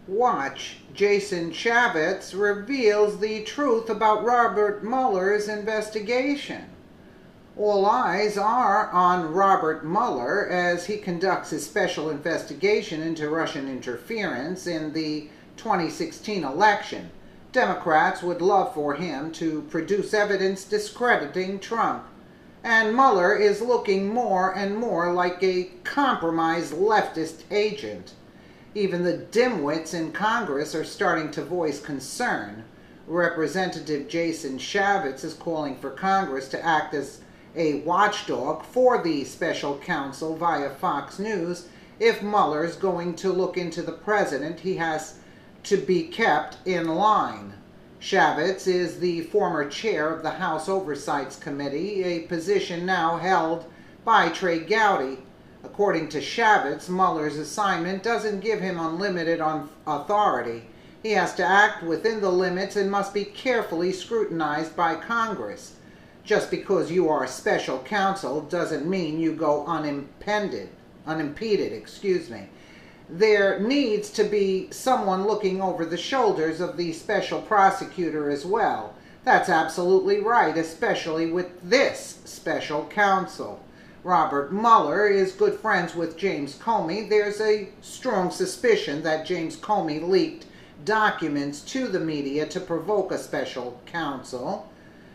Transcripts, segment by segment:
Watch, Jason Chaffetz reveals the truth about Robert Mueller's investigation. All eyes are on Robert Mueller as he conducts his special investigation into Russian interference in the 2016 election. Democrats would love for him to produce evidence discrediting Trump. And Mueller is looking more and more like a compromised leftist agent. Even the dimwits in Congress are starting to voice concern. Representative Jason Chaffetz is calling for Congress to act as a watchdog for the special counsel via Fox News. If Mueller's going to look into the president, he has to be kept in line. Chaffetz is the former chair of the House Oversight Committee, a position now held by Trey Gowdy. According to Chaffetz, Mueller's assignment doesn't give him unlimited authority. He has to act within the limits and must be carefully scrutinized by Congress. Just because you are special counsel doesn't mean you go unimpeded. There needs to be someone looking over the shoulders of the special prosecutor as well. That's absolutely right, especially with this special counsel. Robert Mueller is good friends with James Comey. There's a strong suspicion that James Comey leaked documents to the media to provoke a special counsel.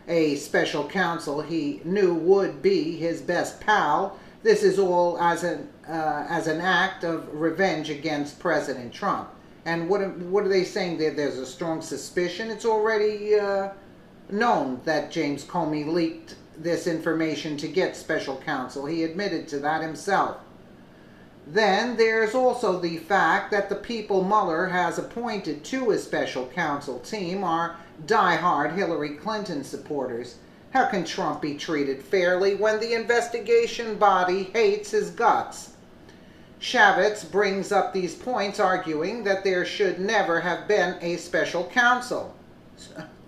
A special counsel he knew would be his best pal. This is all as an act of revenge against President Trump. And what are they saying there? There's a strong suspicion. It's already known that James Comey leaked this information to get special counsel. He admitted to that himself. Then there's also the fact that the people Mueller has appointed to his special counsel team are die-hard Hillary Clinton supporters. How can Trump be treated fairly when the investigation body hates his guts? Chaffetz brings up these points, arguing that there should never have been a special counsel.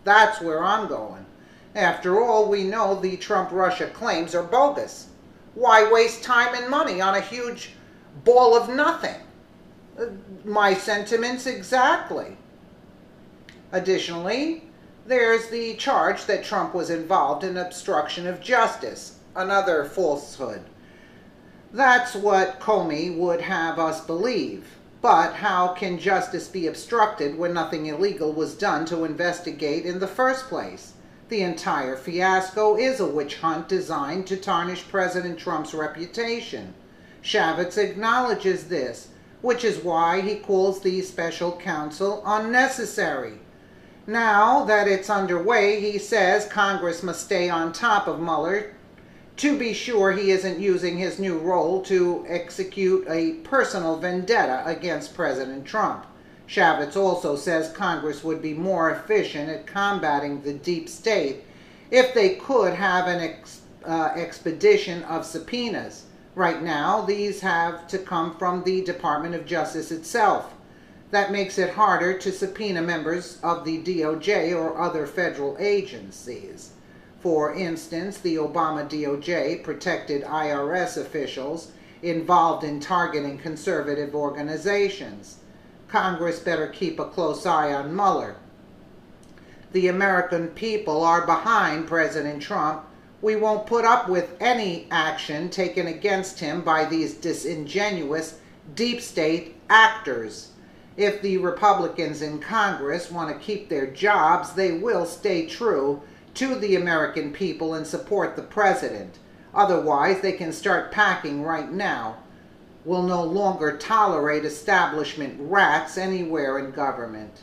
That's where I'm going. After all, we know the Trump-Russia claims are bogus. Why waste time and money on a huge ball of nothing? My sentiments exactly. Additionally, there's the charge that Trump was involved in obstruction of justice, another falsehood. That's what Comey would have us believe. But how can justice be obstructed when nothing illegal was done to investigate in the first place? The entire fiasco is a witch hunt designed to tarnish President Trump's reputation. Chaffetz acknowledges this, which is why he calls the special counsel unnecessary. Now that it's underway, he says Congress must stay on top of Mueller to be sure he isn't using his new role to execute a personal vendetta against President Trump. Chaffetz also says Congress would be more efficient at combating the deep state if they could have an expedition of subpoenas. Right now, these have to come from the Department of Justice itself. That makes it harder to subpoena members of the DOJ or other federal agencies. For instance, the Obama DOJ protected IRS officials involved in targeting conservative organizations. Congress better keep a close eye on Mueller. The American people are behind President Trump. We won't put up with any action taken against him by these disingenuous deep state actors. If the Republicans in Congress want to keep their jobs, they will stay true to the American people and support the president. Otherwise, they can start packing right now. We'll no longer tolerate establishment rats anywhere in government.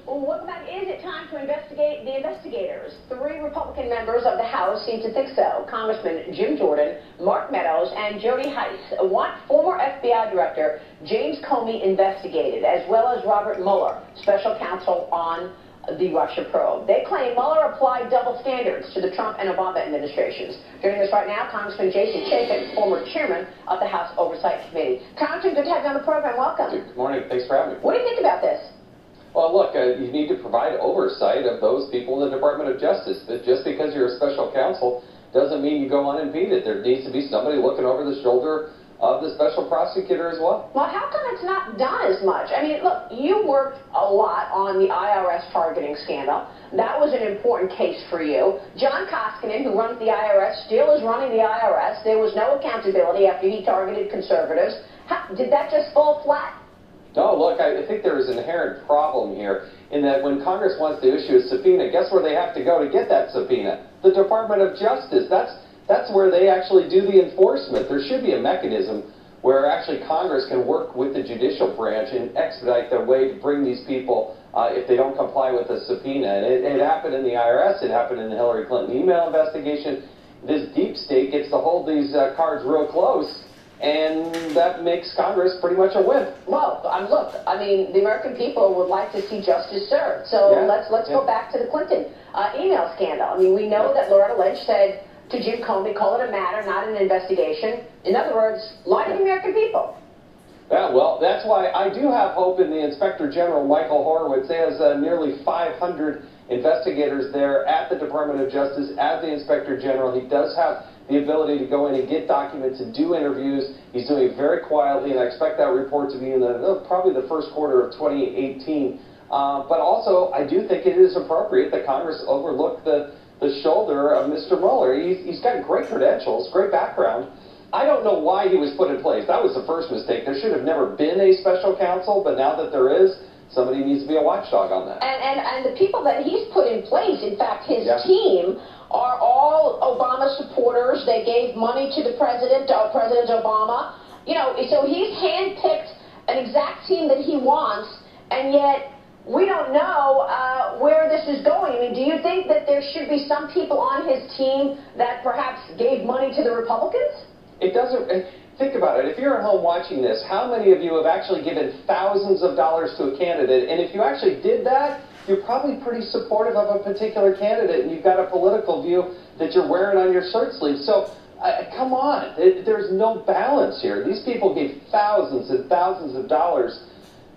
Well, what about, is it time to investigate the investigators? 3 Republican members of the House seem to think so. Congressman Jim Jordan, Mark Meadows, and Jody Hice want former FBI Director James Comey investigated, as well as Robert Mueller, special counsel on the Russia probe. They claim Mueller applied double standards to the Trump and Obama administrations. Joining us right now, Congressman Jason Chaffetz, former chairman of the House Oversight Committee. Congressman, good to have you on the program. Welcome. Good morning. Thanks for having me. What do you think about this? Well, look, you need to provide oversight of those people in the Department of Justice. But just because you're a special counsel doesn't mean you go unimpeded. There needs to be somebody looking over the shoulder of the special prosecutor as well. Well, how come it's not done as much? I mean, look, you worked a lot on the IRS targeting scandal. That was an important case for you. John Koskinen, who runs the IRS, still is running the IRS. There was no accountability after he targeted conservatives. Did that just fall flat? No, look, I think there is an inherent problem here in that when Congress wants to issue a subpoena, guess where they have to go to get that subpoena? The Department of Justice. That's where they actually do the enforcement. There should be a mechanism where actually Congress can work with the judicial branch and expedite their way to bring these people if they don't comply with the subpoena. And it happened in the IRS. It happened in the Hillary Clinton email investigation. This deep state gets to hold these cards real close, and that makes Congress pretty much a wimp. Well, look, I mean, the American people would like to see justice served. So let's go back to the Clinton email scandal. I mean, we know that Loretta Lynch said to Jim Comey, call it a matter, not an investigation. In other words, lie to the American people. Yeah, well, that's why I do have hope in the Inspector General, Michael Horowitz. He has nearly 500 investigators there at the Department of Justice as the Inspector General. He does have the ability to go in and get documents and do interviews. He's doing it very quietly, and I expect that report to be in probably the first quarter of 2018. But also, I do think it is appropriate that Congress overlook the shoulder of Mr. Mueller. He's got great credentials, great background. I don't know why he was put in place. That was the first mistake. There should have never been a special counsel, but now that there is, somebody needs to be a watchdog on that. And the people that he's put in place, in fact, his team, are all Obama supporters. They gave money to the President Obama. You know, so he's handpicked an exact team that he wants, and yet we don't know where this is going. I mean, do you think that there should be some people on his team that perhaps gave money to the Republicans? It doesn't. Think about it. If you're at home watching this, how many of you have actually given thousands of dollars to a candidate? And if you actually did that, you're probably pretty supportive of a particular candidate, and you've got a political view that you're wearing on your shirt sleeve. So, come on. There's no balance here. These people gave thousands and thousands of dollars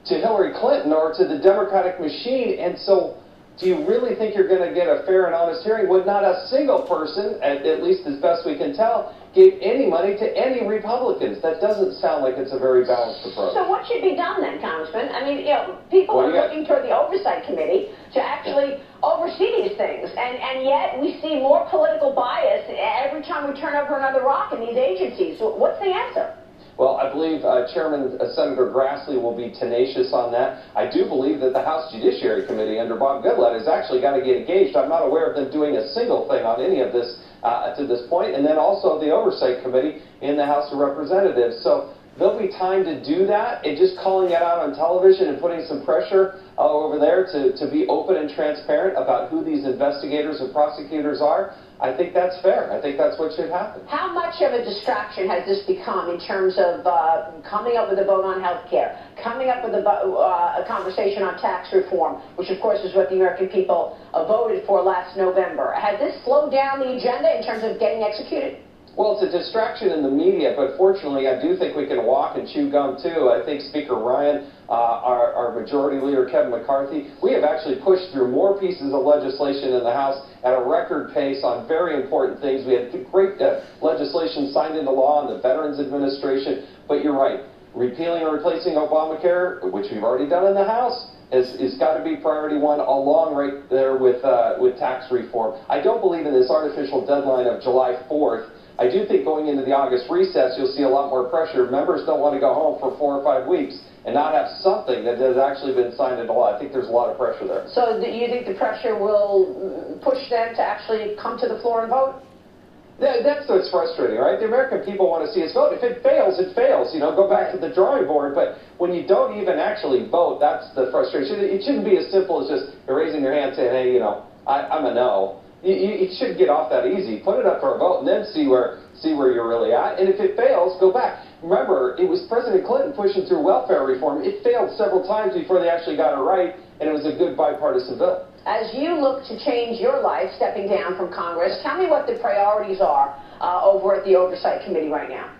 to Hillary Clinton or to the Democratic machine, and so do you really think you're going to get a fair and honest hearing when not a single person, at least as best we can tell, gave any money to any Republicans? That doesn't sound like it's a very balanced approach. So what should be done then, Congressman? I mean, you know, people are looking toward the Oversight Committee to actually oversee these things, and yet we see more political bias every time we turn over another rock in these agencies. So what's the answer? Well, I believe Chairman Senator Grassley will be tenacious on that. I do believe that the House Judiciary Committee under Bob Goodlatte has actually got to get engaged. I'm not aware of them doing a single thing on any of this to this point. And then also the Oversight Committee in the House of Representatives. So there'll be time to do that, and just calling it out on television and putting some pressure over there to be open and transparent about who these investigators and prosecutors are. I think that's fair. I think that's what should happen. How much of a distraction has this become in terms of coming up with a vote on health care, coming up with a conversation on tax reform, which of course is what the American people voted for last November? Has this slowed down the agenda in terms of getting executed? Well, it's a distraction in the media, but fortunately I do think we can walk and chew gum too. I think Speaker Ryan, our Majority Leader Kevin McCarthy, we have actually pushed through more pieces of legislation in the House at a record pace on very important things. We had great legislation signed into law on the Veterans Administration, but you're right, repealing or replacing Obamacare, which we've already done in the House, is got to be priority one, along right there with tax reform. I don't believe in this artificial deadline of July 4th. I do think going into the August recess, you'll see a lot more pressure. Members don't want to go home for 4 or 5 weeks and not have something that has actually been signed into law. I think there's a lot of pressure there. So do you think the pressure will push them to actually come to the floor and vote? That's what's frustrating, right? The American people want to see us vote. If it fails, it fails. You know, go back to the drawing board. But when you don't even actually vote, that's the frustration. It shouldn't be as simple as just raising your hand saying, hey, you know, I'm a no. You should get off that easy. Put it up for a vote and then see where you're really at. And if it fails, go back. Remember, it was President Clinton pushing through welfare reform. It failed several times before they actually got it right, and it was a good bipartisan bill. As you look to change your life, stepping down from Congress, tell me what the priorities are over at the Oversight Committee right now.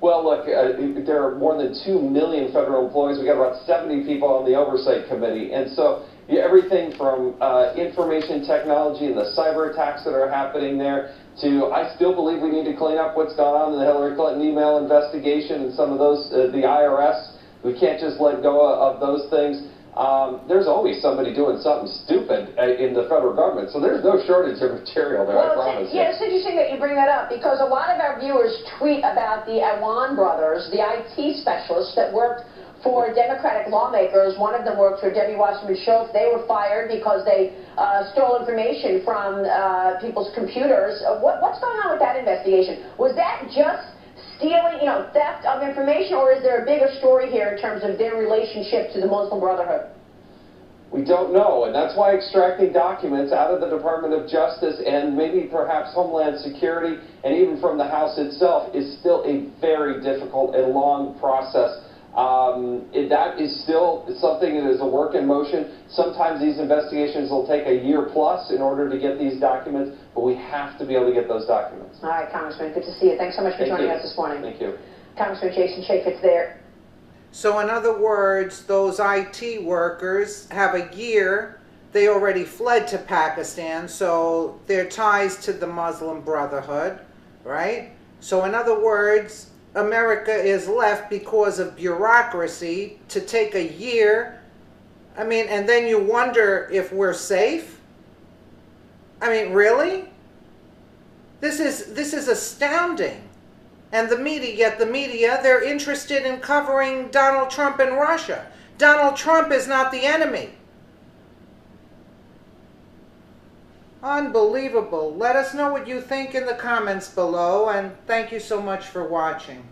Well, look, there are more than 2 million federal employees. We've got about 70 people on the Oversight Committee. And so everything from information technology and the cyber attacks that are happening there to, I still believe we need to clean up what's gone on in the Hillary Clinton email investigation and some of those, the IRS. We can't just let go of those things. There's always somebody doing something stupid in the federal government, so there's no shortage of material there, I promise you. Yeah, it's interesting that you bring that up, because a lot of our viewers tweet about the Awan brothers, the IT specialists that worked for Democratic lawmakers. One of them worked for Debbie Wasserman Schultz. They were fired because they stole information from people's computers. What's going on with that investigation? Was that just stealing, theft of information, or is there a bigger story here in terms of their relationship to the Muslim Brotherhood? We don't know, and that's why extracting documents out of the Department of Justice and maybe perhaps Homeland Security and even from the House itself is still a very difficult and long process. That is still something that is a work in motion. Sometimes these investigations will take a year plus in order to get these documents, but we have to be able to get those documents. All right, Congressman, good to see you. Thanks so much for joining us this morning. Thank you. Congressman Jason Chaffetz there. So in other words, those IT workers have a year. They already fled to Pakistan, so their ties to the Muslim Brotherhood, right? So in other words, America is left because of bureaucracy to take a year. I mean, and then you wonder if we're safe? I mean, really? This is astounding. And the media, they're interested in covering Donald Trump and Russia. Donald Trump is not the enemy. Unbelievable. Let us know what you think in the comments below, and thank you so much for watching.